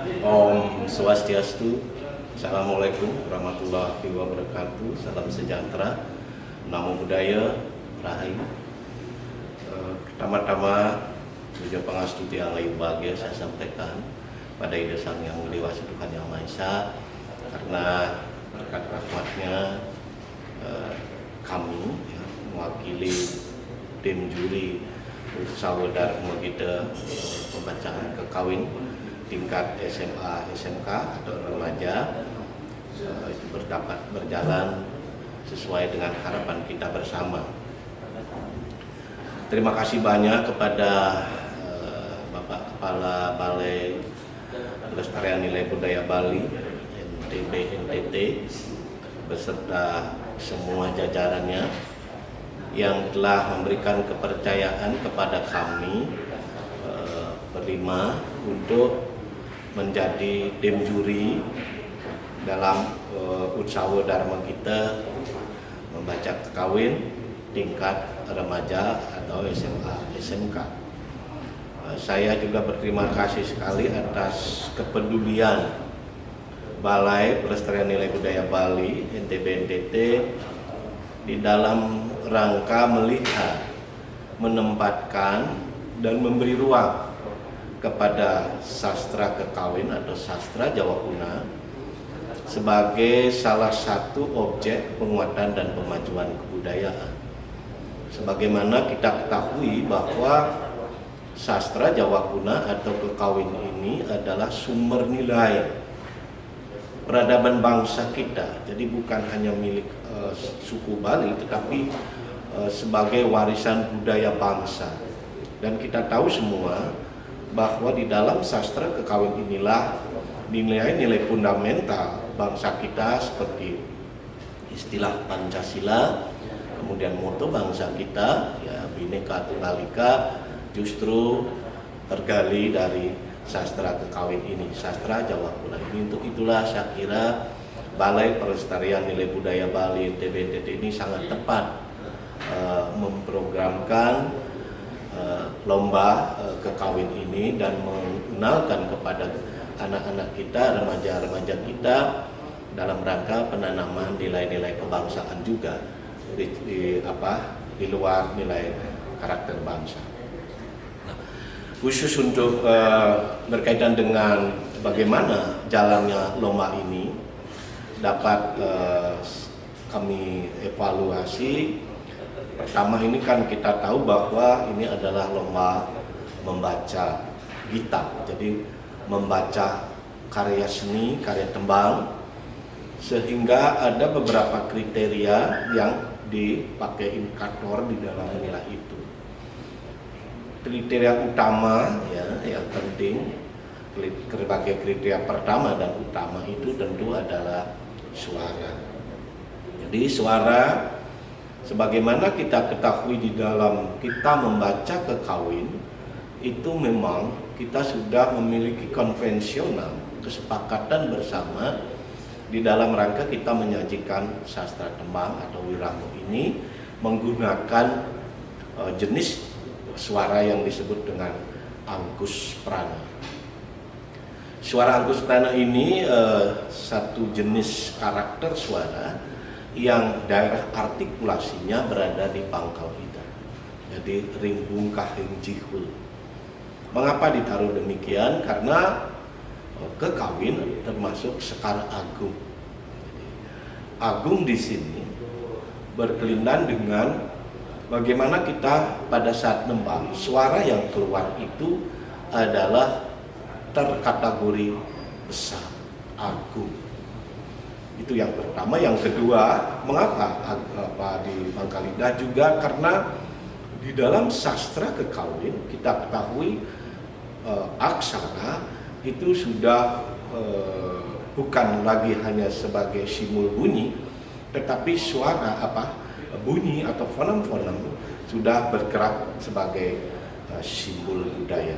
Om Swastiastu, Assalamualaikum warahmatullahi wabarakatuh, salam sejahtera, namo buddhaya, rahayu. Pertama-tama, puja pangastuti yang lain bahagia saya sampaikan pada Ida Sang Yang Mulia Tuhan Yang Maha Esa, karena berkat rahmatnya kami mewakili tim juri Usawa Dharma kita pembacaan kekawin tingkat SMA, SMK atau remaja itu dapat berjalan sesuai dengan harapan kita bersama. Terima kasih banyak kepada Bapak Kepala Balai Pelestarian Nilai Budaya Bali NTB NTT beserta semua jajarannya yang telah memberikan kepercayaan kepada kami berlima untuk menjadi tim juri dalam Utsawa Dharma kita membaca kawin tingkat remaja atau SMA SMK. Saya juga berterima kasih sekali atas kepedulian Balai Pelestarian Nilai Budaya Bali NTB NTT di dalam rangka melihat, menempatkan dan memberi ruang kepada sastra kekawin atau sastra Jawa Kuna sebagai salah satu objek penguatan dan pemajuan kebudayaan. Sebagaimana kita ketahui bahwa sastra Jawa Kuna atau kekawin ini adalah sumber nilai peradaban bangsa kita. Jadi bukan hanya milik suku Bali, tetapi sebagai warisan budaya bangsa. Dan kita tahu semua bahwa di dalam sastra kekawin inilah nilai-nilai fundamental bangsa kita seperti istilah Pancasila, kemudian moto bangsa kita ya Bhinneka Tunggal Ika justru tergali dari sastra kekawin ini, sastra Jawa Kuna ini. Untuk itulah saya kira Balai Pelestarian Nilai Budaya Bali NTB NTT ini sangat tepat memprogramkan lomba kekawin ini dan mengenalkan kepada anak-anak kita, remaja-remaja kita dalam rangka penanaman nilai-nilai kebangsaan juga di luar nilai karakter bangsa. Nah, khusus untuk berkaitan dengan bagaimana jalannya lomba ini dapat kami evaluasi. Pertama ini kan kita tahu bahwa ini adalah lomba membaca gita, jadi membaca karya seni, karya tembang, sehingga ada beberapa kriteria yang dipakai indikator di dalam nilai itu. Kriteria utama ya yang penting, sebagai kriteria pertama dan utama itu tentu adalah suara. Jadi suara, sebagaimana kita ketahui di dalam kita membaca kekawin itu memang kita sudah memiliki konvensional kesepakatan bersama di dalam rangka kita menyajikan sastra tembang atau wiramu ini menggunakan jenis suara yang disebut dengan angkus prana. Suara angkus prana ini satu jenis karakter suara yang daerah artikulasinya berada di pangkal lidah, jadi ringbung kahing jihul. Mengapa ditaruh demikian? Karena kekawin termasuk sekar agung. Agung di sini berkelindan dengan bagaimana kita pada saat nembang suara yang keluar itu adalah terkategori besar, agung. Itu yang pertama. Yang kedua, mengapa di pangkal lidah juga karena di dalam sastra kekawin kita ketahui aksara itu sudah bukan lagi hanya sebagai simbol bunyi, tetapi suara bunyi atau fonem-fonem sudah bergerak sebagai simbol budaya.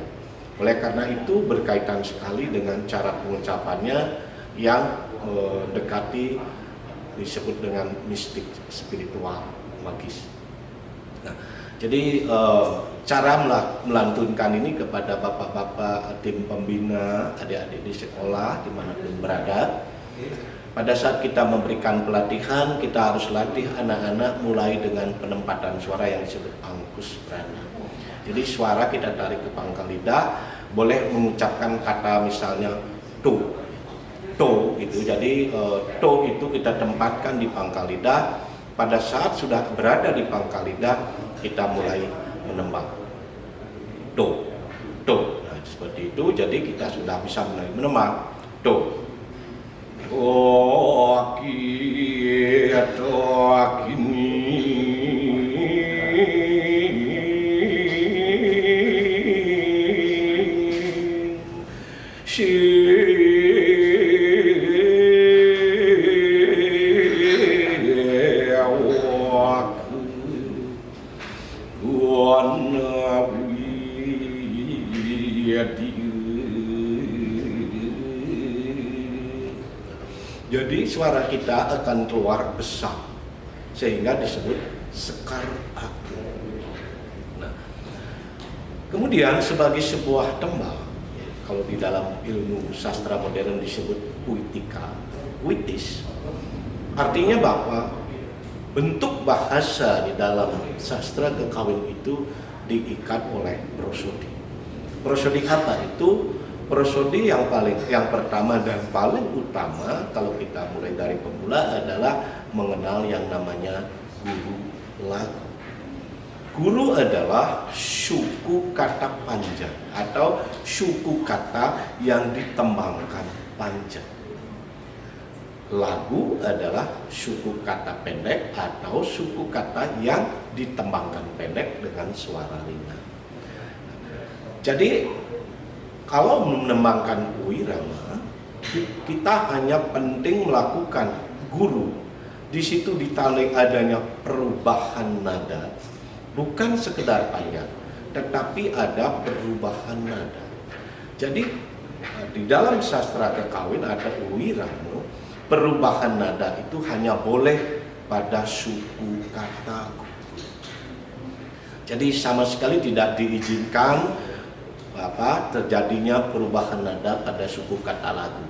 Oleh karena itu berkaitan sekali dengan cara pengucapannya yang dekati disebut dengan mistik spiritual magis. Nah, Jadi cara melantunkan ini kepada bapak-bapak tim pembina, adik-adik di sekolah dimanapun berada. Pada saat kita memberikan pelatihan, kita harus latih anak-anak mulai dengan penempatan suara yang disebut angkus prana. Jadi suara kita tarik ke pangkal lidah, boleh mengucapkan kata misalnya to itu. Jadi to itu kita tempatkan di pangkal lidah. Pada saat sudah berada di pangkal lidah, kita mulai menembak to. Nah, seperti itu. Jadi kita sudah bisa mulai menembak to. Jadi suara kita akan keluar besar sehingga disebut sekar agung. Nah, kemudian sebagai sebuah tembang, kalau di dalam ilmu sastra modern disebut puitika, puitis, artinya bahwa bentuk bahasa di dalam sastra kekawin itu diikat oleh prosodi. Prosodi apa itu? Prosodi yang pertama dan paling utama kalau kita mulai dari pemula adalah mengenal yang namanya guru lagu. Guru adalah suku kata panjang atau suku kata yang ditembangkan panjang. Lagu adalah suku kata pendek atau suku kata yang ditembangkan pendek dengan suara ringan. Jadi kalau menembangkan wirama, kita hanya penting melakukan guru. Di situ ditandai adanya perubahan nada, bukan sekedar panjang, tetapi ada perubahan nada. Jadi di dalam sastra kekawin ada wirama, perubahan nada itu hanya boleh pada suku kata. Jadi sama sekali tidak diizinkan terjadinya perubahan nada pada suku kata lagu.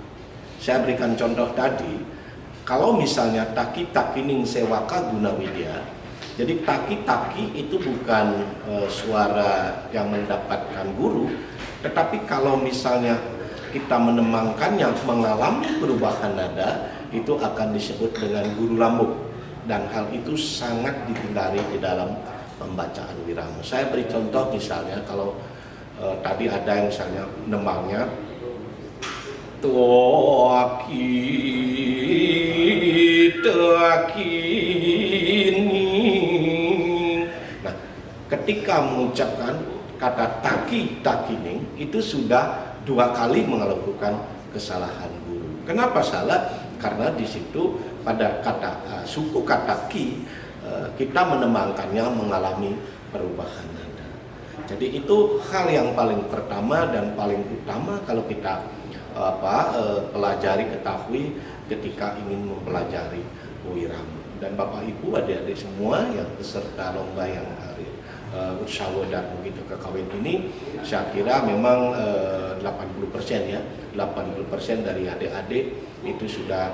Saya berikan contoh tadi, kalau misalnya taki-takining sewaka guna widya, jadi taki-taki itu bukan suara yang mendapatkan guru, tetapi kalau misalnya kita menembangkannya mengalami perubahan nada, itu akan disebut dengan guru lambung, dan hal itu sangat dihindari di dalam pembacaan wirama. Saya beri contoh misalnya kalau tadi ada yang misalnya nembangnya toaki ini. Nah, ketika mengucapkan kata takining itu sudah 2 kali melakukan kesalahan guru. Kenapa salah? Karena di situ pada kata suku kata ki kita menembangkannya mengalami perubahan nada. Jadi itu hal yang paling pertama dan paling utama kalau kita pelajari, ketahui ketika ingin mempelajari wirama. Dan Bapak Ibu, adik-adik semua yang peserta lomba yang hari Utsawa dan begitu kekawin ini, saya kira memang 80% ya, 80% dari adik-adik itu sudah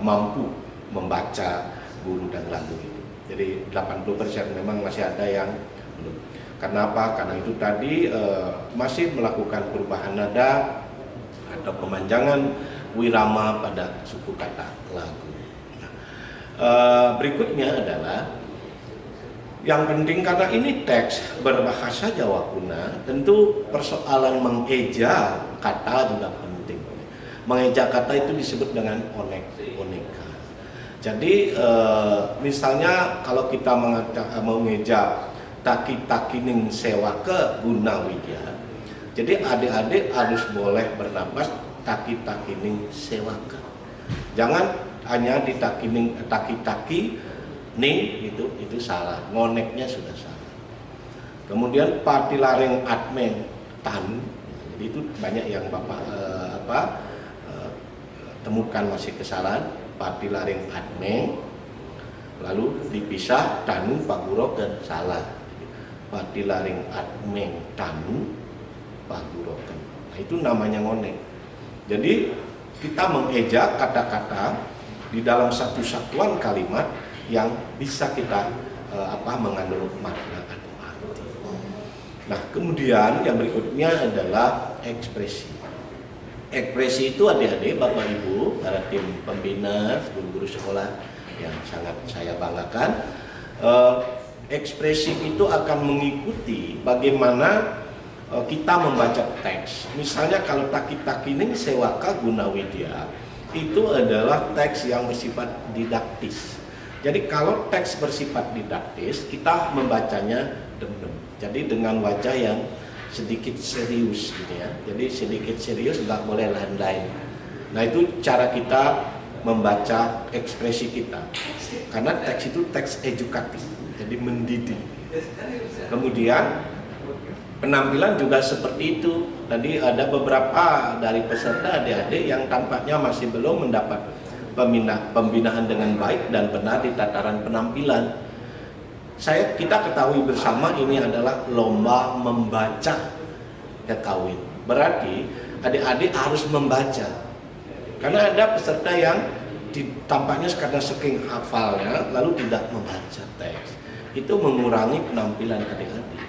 mampu membaca guru dan lagu itu. Jadi 80% memang masih ada yang belum. Kenapa? Karena itu tadi masih melakukan perubahan nada atau pemanjangan wirama pada suku kata lagu. Berikutnya adalah yang penting karena ini teks berbahasa Jawa kuna, tentu persoalan mengeja kata juga penting. Mengeja kata itu disebut dengan oneka. Jadi misalnya kalau kita mengeja taki-takining sewaka guna widya, jadi adik-adik harus boleh bernapas taki-takining sewaka. Jangan hanya di taki-taki ning itu salah, ngoneknya sudah salah. Kemudian patilareng atmen tan, jadi itu banyak yang Bapak temukan masih kesalahan. Patilareng atmen lalu dipisah tanu paguro dan salah. patilaring admeng tanu paguroken. Nah, itu namanya ngoneng. Jadi kita mengeja kata-kata di dalam satu satuan kalimat yang bisa kita mengandung makna atau arti. Nah, kemudian yang berikutnya adalah ekspresi. Ekspresi itu adik-adik, Bapak Ibu, para tim pembina, guru-guru sekolah yang sangat saya banggakan. Ekspresi itu akan mengikuti bagaimana kita membaca teks. Misalnya kalau taki-takining sewaka guna widya, itu adalah teks yang bersifat didaktis. Jadi kalau teks bersifat didaktis, kita membacanya dem-dem. Jadi dengan wajah yang sedikit serius gitu ya. Jadi sedikit serius, nggak boleh lain-lain. Nah, itu cara kita membaca ekspresi kita. Karena teks itu teks edukatif, jadi mendidik. Kemudian penampilan juga seperti itu. Tadi ada beberapa dari peserta adik-adik yang tampaknya masih belum mendapat pembinaan dengan baik dan benar di tataran penampilan. Kita ketahui bersama ini adalah lomba membaca kekawin. Berarti adik-adik harus membaca. Karena ada peserta yang tampaknya karena saking hafalnya lalu tidak membaca teks. Itu mengurangi penampilan adik-adik.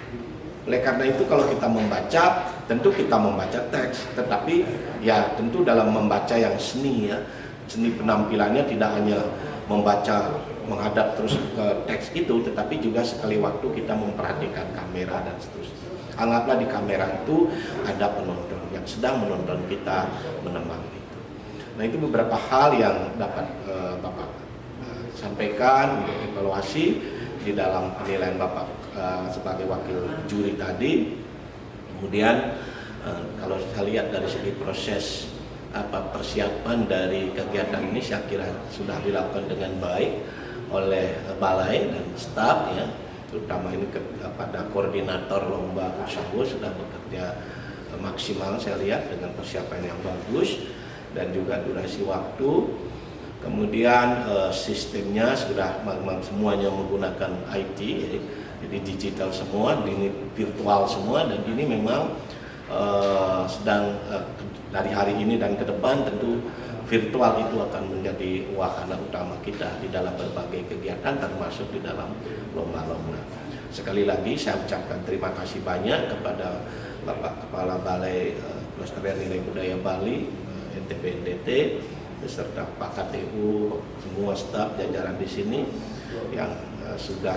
Oleh karena itu kalau kita membaca, tentu kita membaca teks, tetapi ya tentu dalam membaca yang seni ya, seni penampilannya tidak hanya membaca menghadap terus ke teks itu, tetapi juga sekali waktu kita memperhatikan kamera dan seterusnya. Anggaplah di kamera itu ada penonton yang sedang menonton kita menemang itu. Nah, itu beberapa hal yang dapat Bapak sampaikan untuk evaluasi di dalam penilaian Bapak sebagai wakil juri tadi. Kemudian kalau saya lihat dari segi proses persiapan dari kegiatan ini, saya kira sudah dilakukan dengan baik oleh balai dan staf ya, terutama ini pada koordinator lomba Kursawo sudah bekerja maksimal saya lihat dengan persiapan yang bagus dan juga durasi waktu. Kemudian sistemnya sudah semuanya menggunakan IT, jadi digital semua, ini virtual semua, dan ini memang sedang dari hari ini dan ke depan tentu virtual itu akan menjadi wahana utama kita di dalam berbagai kegiatan termasuk di dalam lomba-lomba. Sekali lagi saya ucapkan terima kasih banyak kepada Bapak Kepala Balai Pelestarian Nilai Budaya Bali, NTB NDT, beserta Pak KTU, semua staf jajaran di sini yang sudah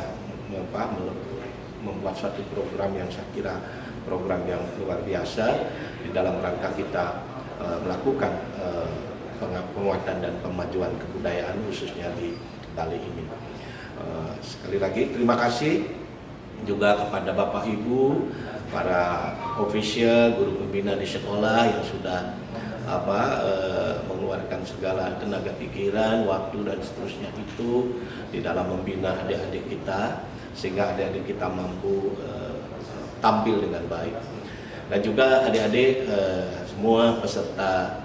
membuat suatu program yang saya kira program yang luar biasa di dalam rangka kita melakukan penguatan dan pemajuan kebudayaan khususnya di Bali ini. Sekali lagi terima kasih juga kepada Bapak Ibu, para official, guru pembina di sekolah yang sudah mengeluarkan segala tenaga pikiran, waktu dan seterusnya itu di dalam membina adik-adik kita sehingga adik-adik kita mampu tampil dengan baik. Dan juga adik-adik semua peserta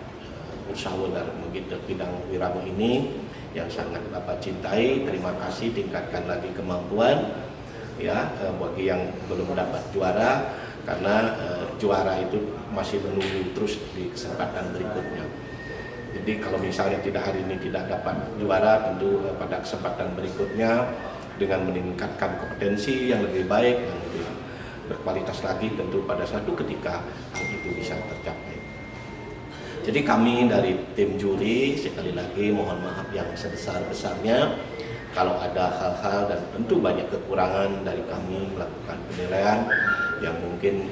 Kursawo Dharma bidang wirama ini yang sangat Bapak cintai, terima kasih, tingkatkan lagi kemampuan ya bagi yang belum dapat juara, karena juara itu masih menunggu terus di kesempatan berikutnya. Jadi kalau misalnya tidak hari ini tidak dapat juara, tentu pada kesempatan berikutnya dengan meningkatkan kompetensi yang lebih baik, yang lebih berkualitas lagi, tentu pada suatu ketika hal itu bisa tercapai. Jadi kami dari tim juri sekali lagi mohon maaf yang sebesar-besarnya kalau ada hal-hal dan tentu banyak kekurangan dari kami melakukan penilaian yang mungkin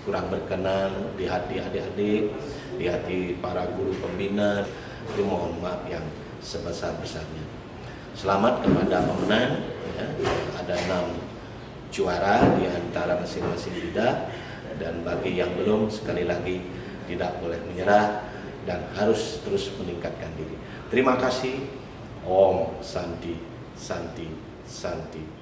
kurang berkenan di hati adik-adik, di hati para guru pembina. Jadi mohon maaf yang sebesar-besarnya. Selamat kepada pemenang ya. Ada 6 juara di antara masing-masing bidang, dan bagi yang belum sekali lagi tidak boleh menyerah dan harus terus meningkatkan diri. Terima kasih. Om Santi Santi Santi.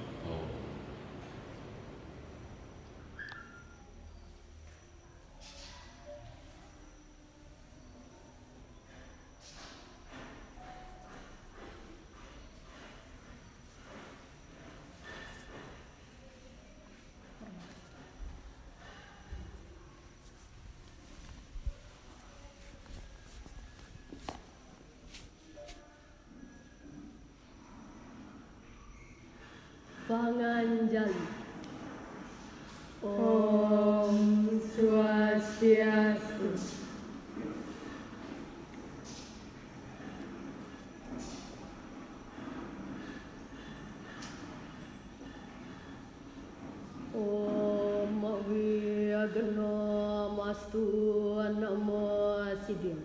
panganjali. Om Swastiastu. Om Wiagno Mastu Namo Siddhim.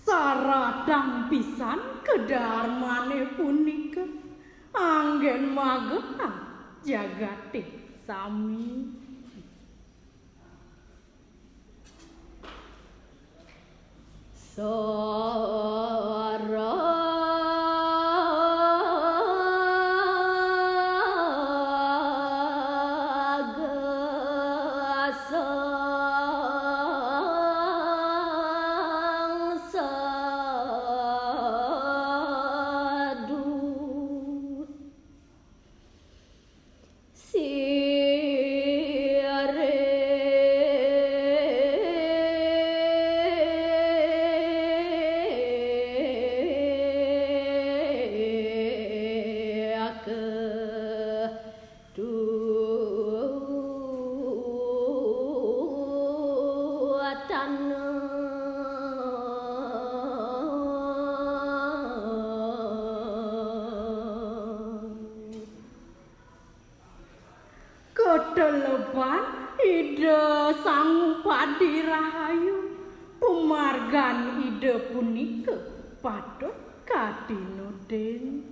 Saradang pisan kedarmane punika anggen magetan jagate sami. Kedeleban ide sang padi rahayu pumargan ide punika patut kadinuden.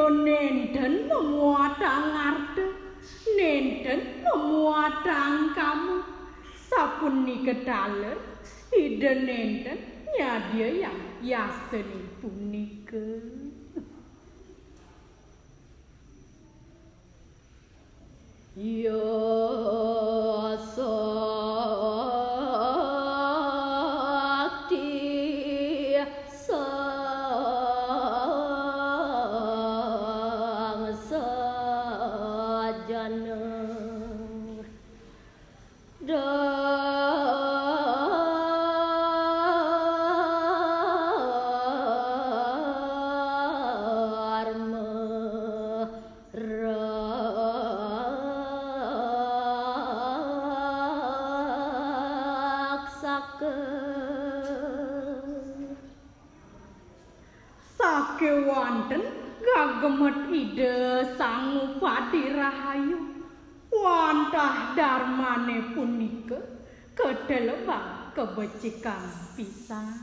Nenten memuatang arde, nenten memuatang kamu. Sapunika daler, ide nenten nyadia yang yaseni punika. Sakewanten gagemet ide sang padi rahayu wantah darmane punika kedelebang kebecikan pisan.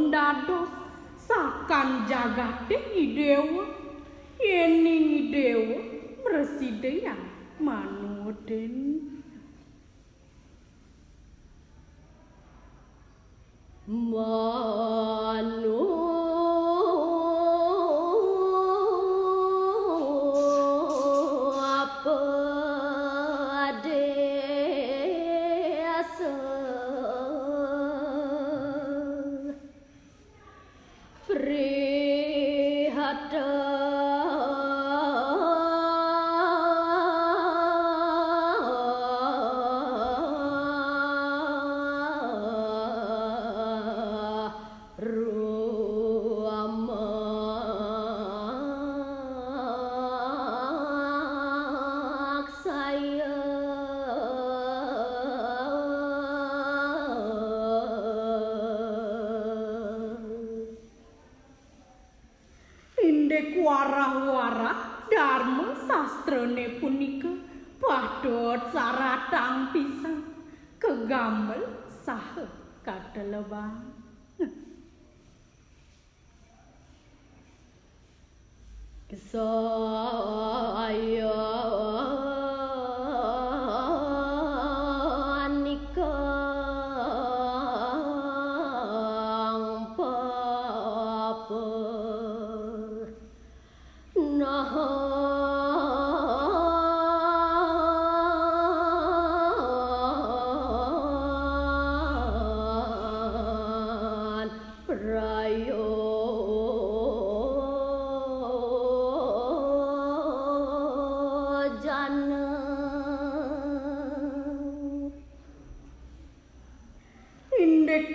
pun dados sakan jagate idewa yening idewa presidean manuden warah-warah dharma sastrane punika padhot saratang pisan kegamel saha kadelebang saya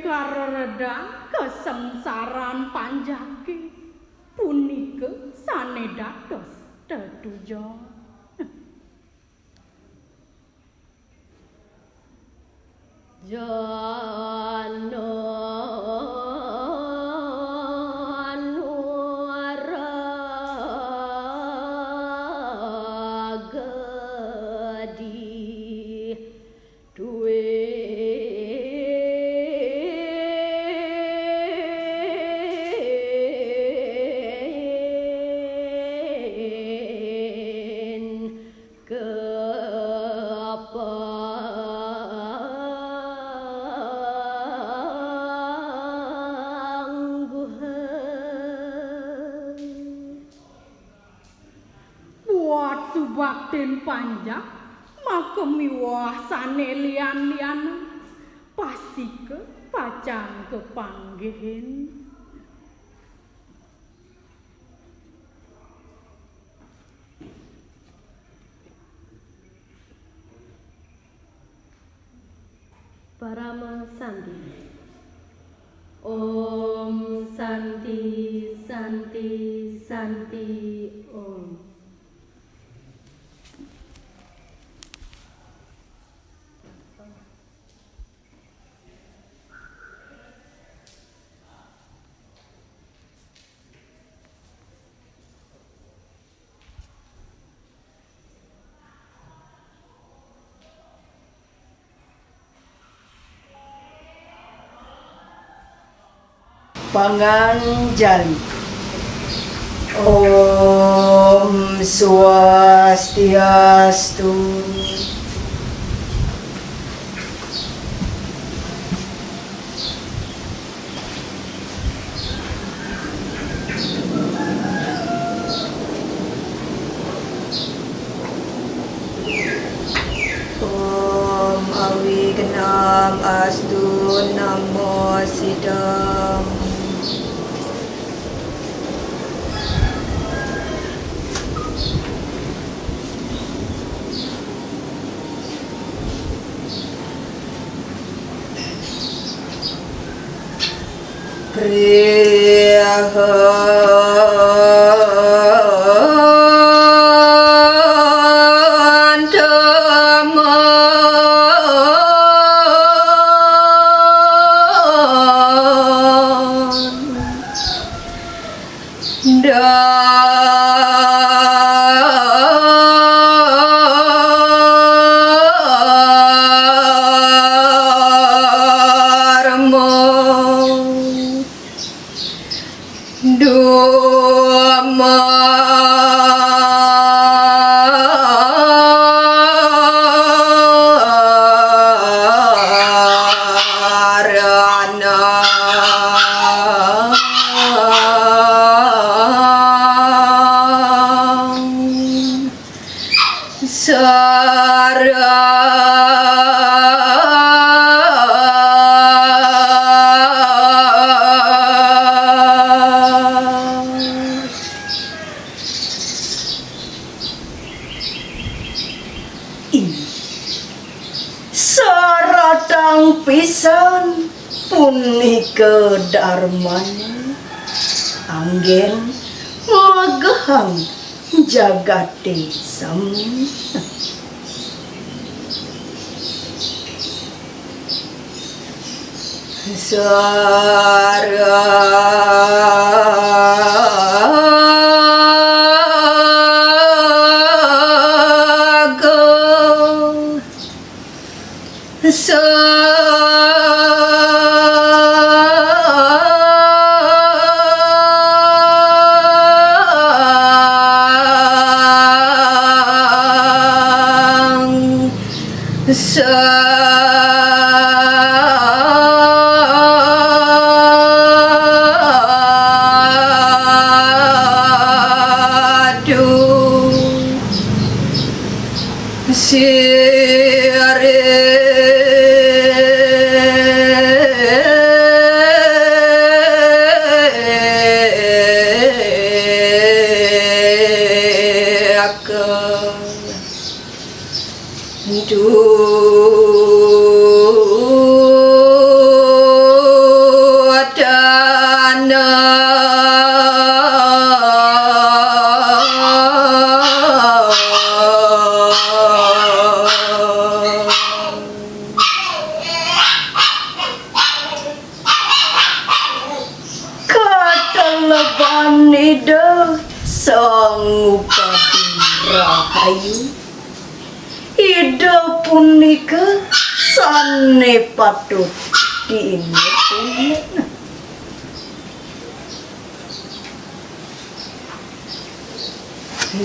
kareredang kesengsaran panjake punika sane dados tetujon jana bakten panjang makemiwah sane lian-lianan pasike pacang kepanggihin Parama Santi Om Santi Santi Santi Om Panganjali. Om Swastiastu. Om Awignam Astu Namo Siddham. Dhamma saratang pisan punika dharmana anggen magahang jagate sami Lebanida sang upadi rahayu ida punika sane patut diinget-inget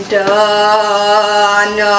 dana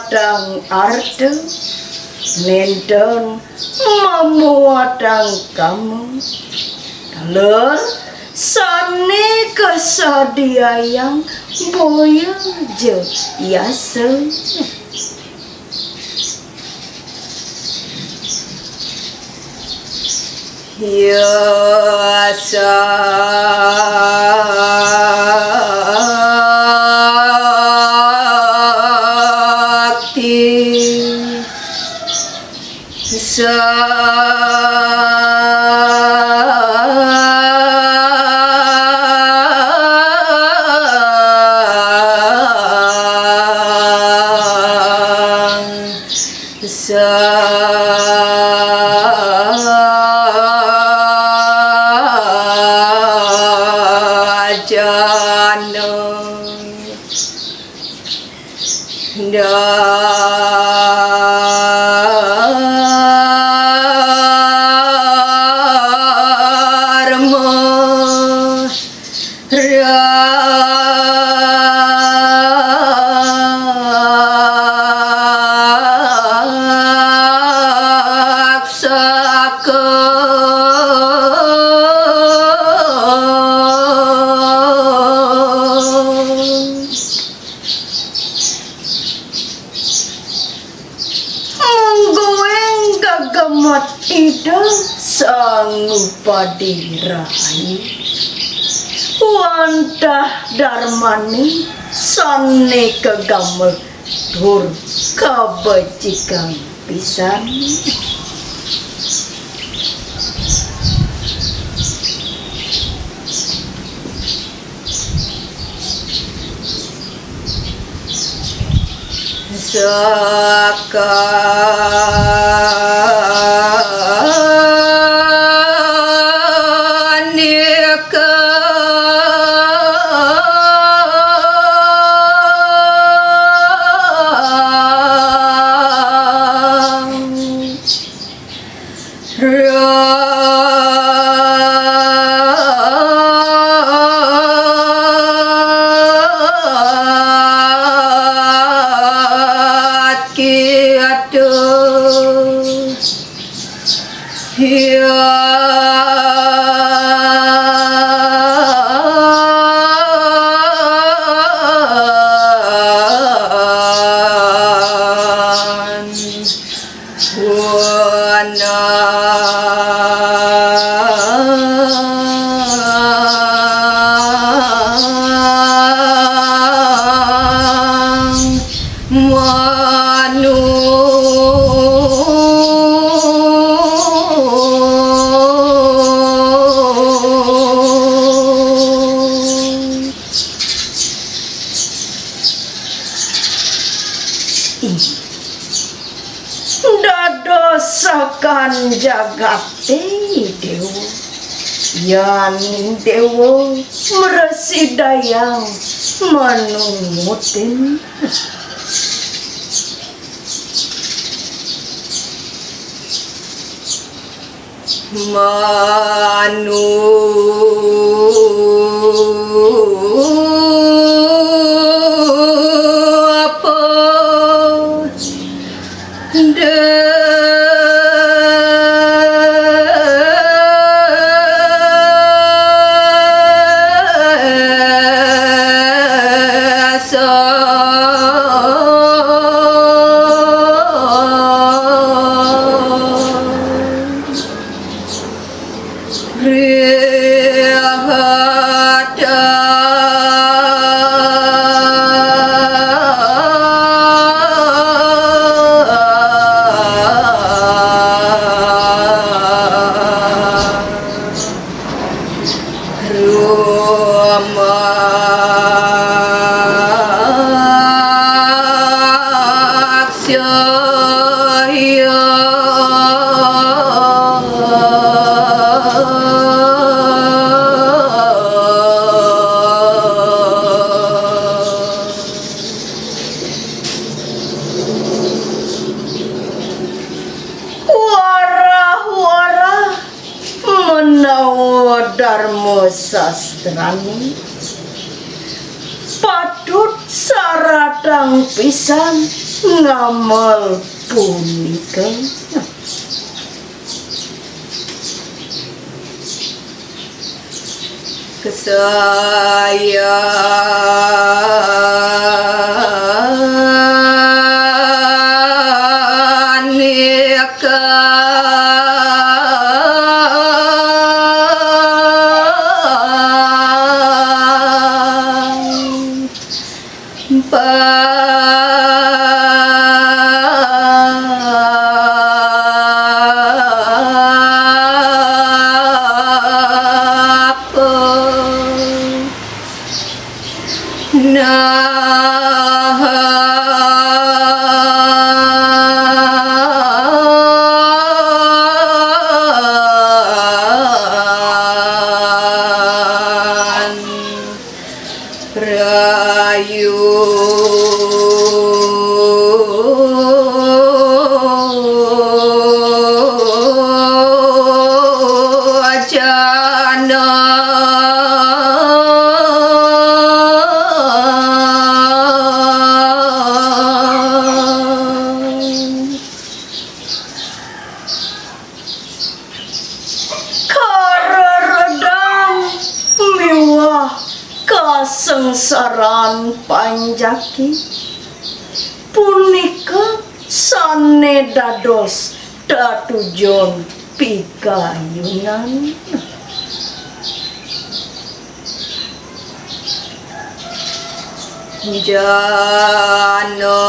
memuatang arti nenten memuatang kamu lur sane kesadiayang boya je yasa yasa sa pangupadi rahayu wantah darmani sane kegamel dur kabecikan pisan. Dadosakan jagate dewa yaning dewa meresidayang manungutin Darmo sastrani patut saratang pisan ngamal punika sengsaran panjaki punika sane dados datujon pikayunan. Jana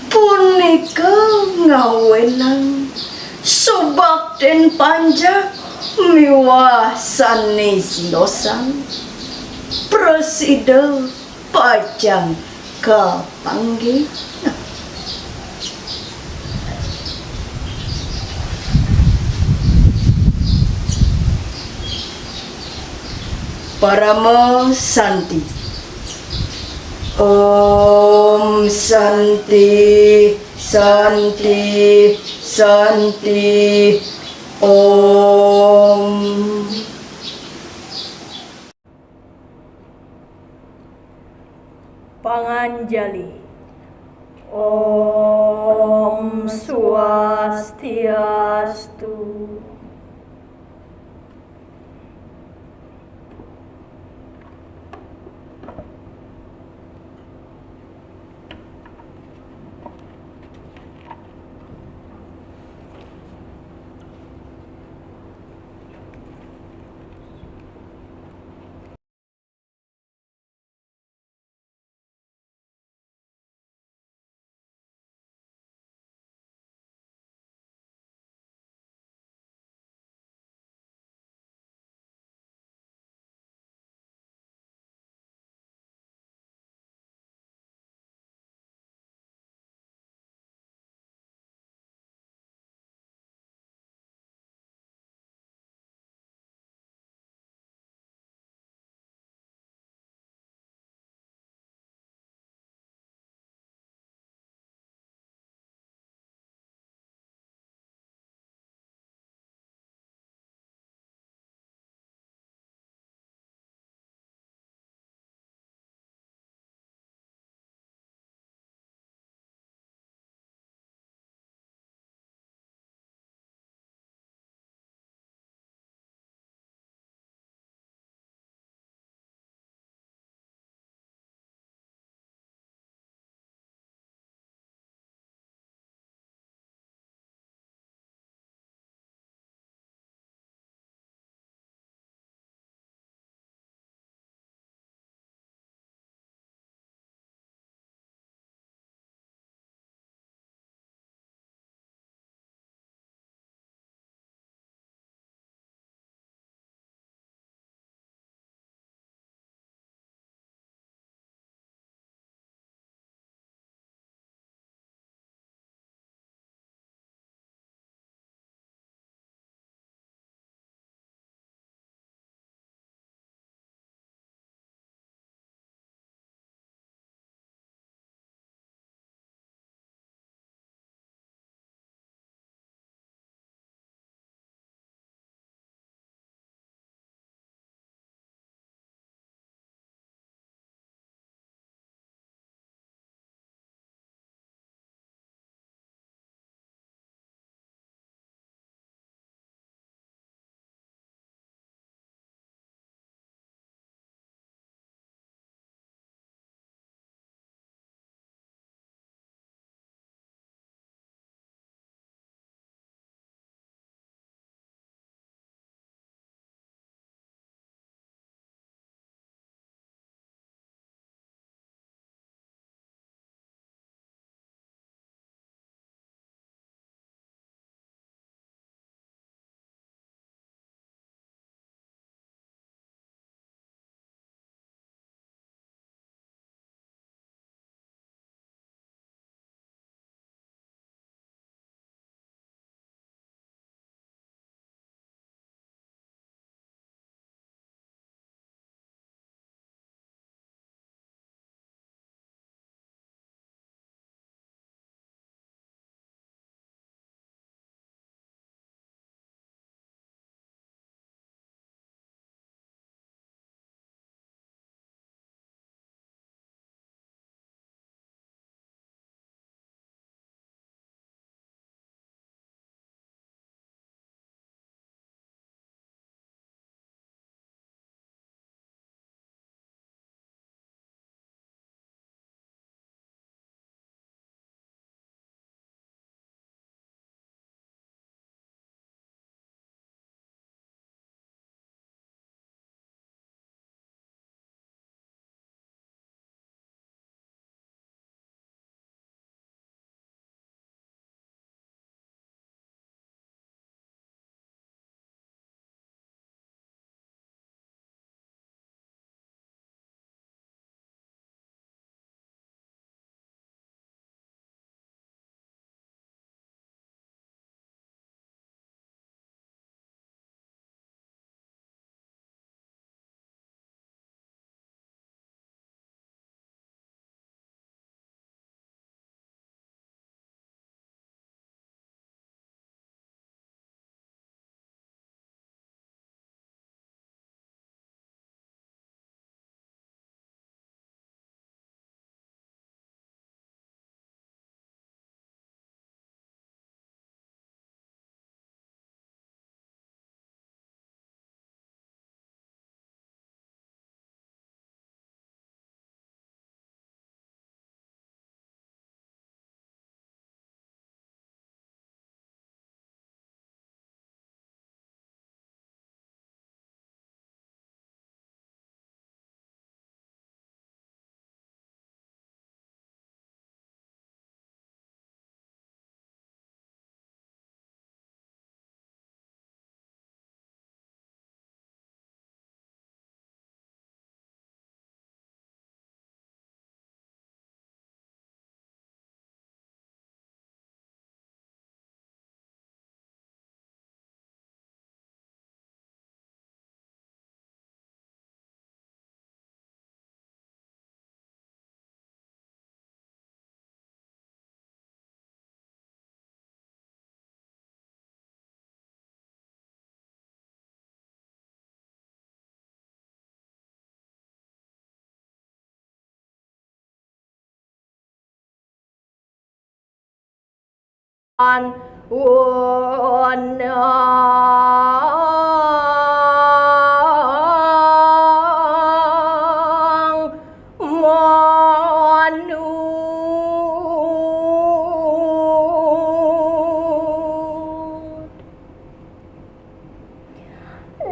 punika ngawenang subakten panjak miwah sanesiosan presida pajang kapanggih. Parama Santi. Om Santi, Santi, Santi. Om. Panganjali. Om Swastiastu.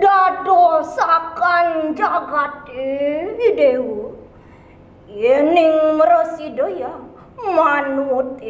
dadosakan jagat dewa yening merasidaya manut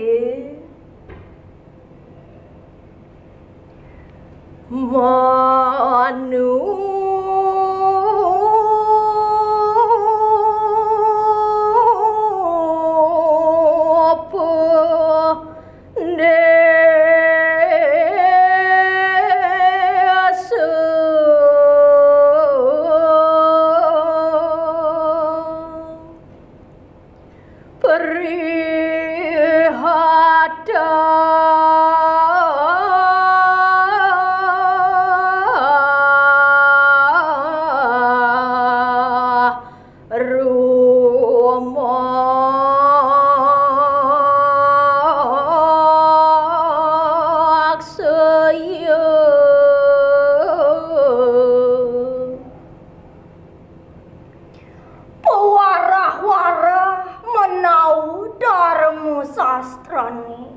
pewarah-warah menau darmu sastrani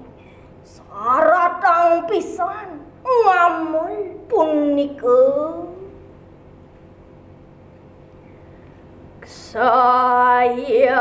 saratang pisan ngamul punika saya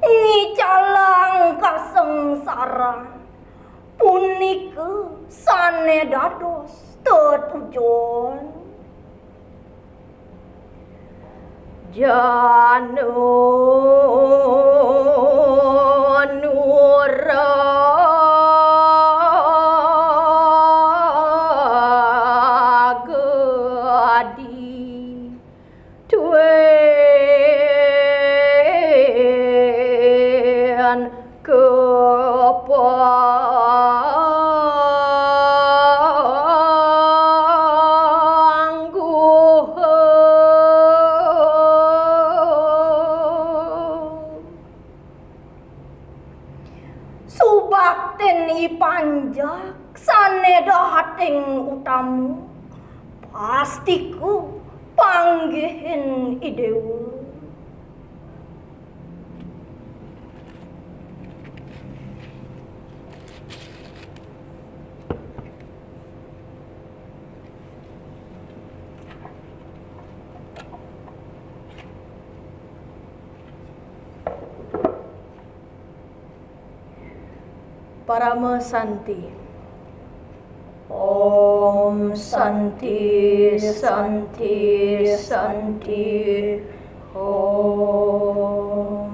ngicalang kasengsaran punika sane dados tetujon januragadi tuen subakten ipanjak saneda hating utamu pastiku panggihin idewu Parama Santi. Om Santi, Santi, Santi. Om.